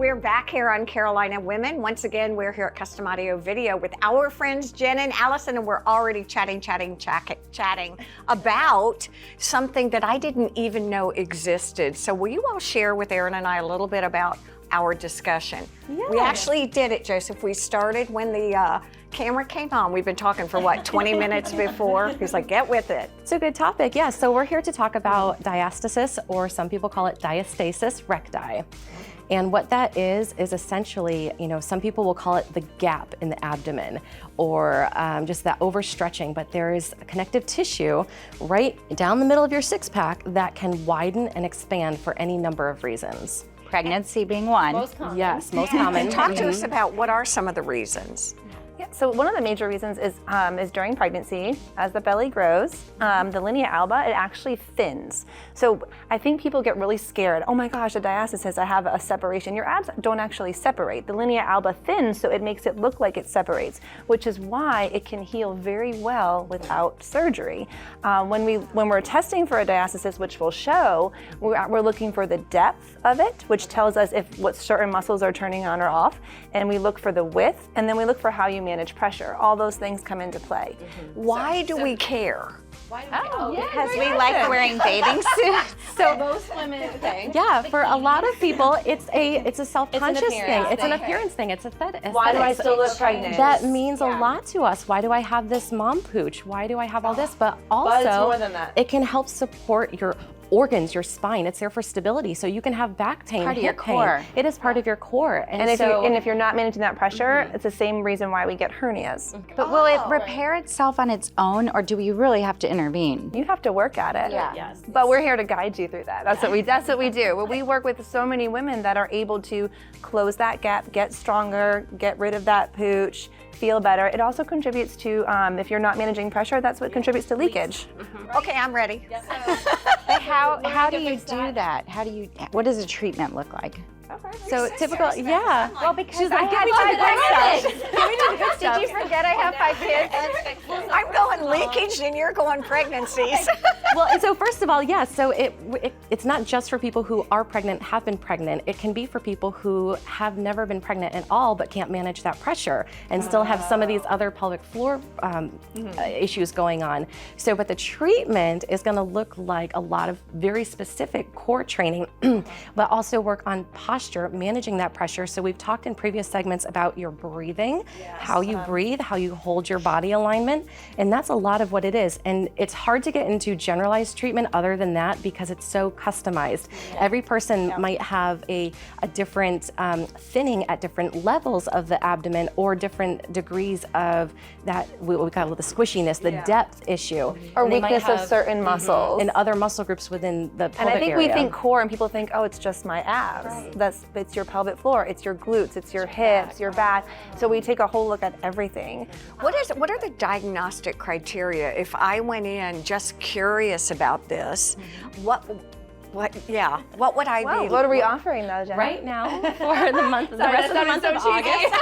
We're back here on Carolina Women. Once again, we're here at Custom Audio Video with our friends Jen and Allison, and we're already chatting about something that I didn't even know existed. So will you all share with Erin and I a little bit about our discussion? Yeah. We actually did it, Joseph. We started when the camera came on. We've been talking for what, 20 minutes before? He's like, get with it. It's a good topic, yeah. So we're here to talk about diastasis, or some people call it diastasis recti. And what that is essentially, some people will call it the gap in the abdomen, or just that overstretching, but there is a connective tissue right down the middle of your six-pack that can widen and expand for any number of reasons. Pregnancy being one. Most common. Yes, most common. Talk to us about what are some of the reasons. Yeah, so one of the major reasons is during pregnancy, as the belly grows, the linea alba, it actually thins. So I think people get really scared. Oh my gosh, the diastasis, I have a separation. Your abs don't actually separate. The linea alba thins, so it makes it look like it separates, which is why it can heal very well without surgery. When we're testing for a diastasis, which we'll show, we're looking for the depth of it, which tells us if what certain muscles are turning on or off, and we look for the width, and then we look for how you manage pressure. All those things come into play. Why do we care? Because we like wearing bathing suits. So most women think. yeah, for a lot of people, it's a self-conscious thing. appearance It's an thing. appearance thing. It's a aesthetic. Why do I still look pregnant? That means a lot to us. Why do I have this mom pooch? Why do I have all this? But also, it's more than that. it can help support your organs, your spine. It's there for stability. So you can have back pain, Part of your hip pain. core. It is part of your core. And if you're not managing that pressure, it's the same reason why we get hernias. But will it repair itself on its own, or do we really have to intervene? You have to work at it. Yeah. Yes. But we're here to guide you through that. That's what we do. Well, we work with so many women that are able to close that gap, get stronger, get rid of that pooch, feel better. It also contributes to, if you're not managing pressure, that's what contributes to leakage. Okay, I'm ready. But how do you do that? What does a treatment look like? So typical, yeah. Well, because She's like, give me the good stuff. Give me the good stuff. Did you forget I have 5 kids? I'm going leakage and you're going pregnancies. Well, and so first of all, yes, so it's not just for people who are pregnant, have been pregnant. It can be for people who have never been pregnant at all, but can't manage that pressure and still have some of these other pelvic floor issues going on. So, but the treatment is gonna look like a lot of very specific core training, but also work on posture, managing that pressure. So we've talked in previous segments about your breathing, how you breathe, how you hold your body alignment, and that's a lot of what it is. And it's hard to get into generalized treatment other than that because it's so customized. Every person might have a different thinning at different levels of the abdomen, or different degrees of that, we call it the squishiness, the depth issue. Or And they might weakness of have- certain muscles. and other muscle groups within the pelvic And I think area. we think core and people think, oh, it's just my abs. It's your pelvic floor, it's your glutes, it's your hips, your back. So we take a whole look at everything. What are the diagnostic criteria if I went in just curious about this? What would I be? What are we offering though, Jen? Right now, for the month, the rest of the month of August,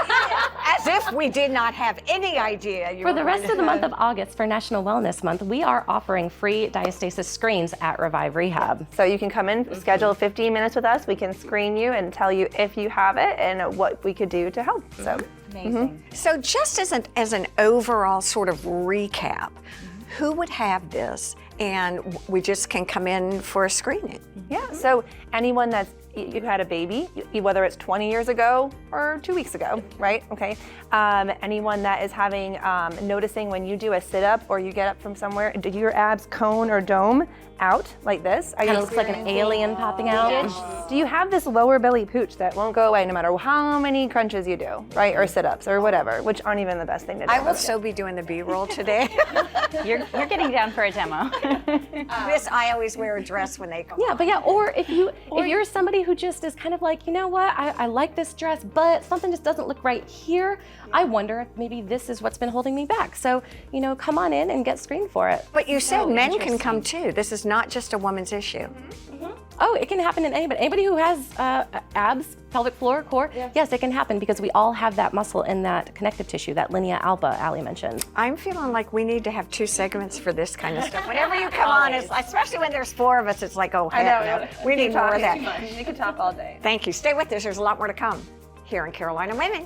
As if we did not have any idea. for the rest of the month of August, for National Wellness Month, we are offering free diastasis screens at Revive Rehab. So you can come in, schedule 15 minutes with us. We can screen you and tell you if you have it and what we could do to help. So Amazing. So just as an overall sort of recap, who would have this? And we just can come in for a screening. yeah, so anyone that's you had a baby, whether it's 20 years ago or 2 weeks ago, right? Okay. Anyone that is having, noticing when you do a sit-up or you get up from somewhere, do your abs cone or dome out like this? Kind of looks like an alien popping out. Do you have this lower belly pooch that won't go away no matter how many crunches you do, right? Or sit-ups or whatever, which aren't even the best thing to do. I will so be doing the B-roll today. You're getting down for a demo. I always wear a dress when they come. Yeah, but yeah, or if you're somebody who just is kind of like, you know what, I like this dress, but something just doesn't look right here. I wonder if maybe this is what's been holding me back. So, come on in and get screened for it. But you said men can come too. This is not just a woman's issue. Oh, it can happen in anybody. Anybody who has abs, pelvic floor, core, yes, it can happen because we all have that muscle in that connective tissue, that linea alba Allie mentioned. I'm feeling like we need to have 2 segments for this kind of stuff. Whenever you come on, it's, especially when there's 4 of us, it's like, oh, heck no. We need more of that. We could talk all day. Thank you. Stay with us. There's a lot more to come here in Carolina Women.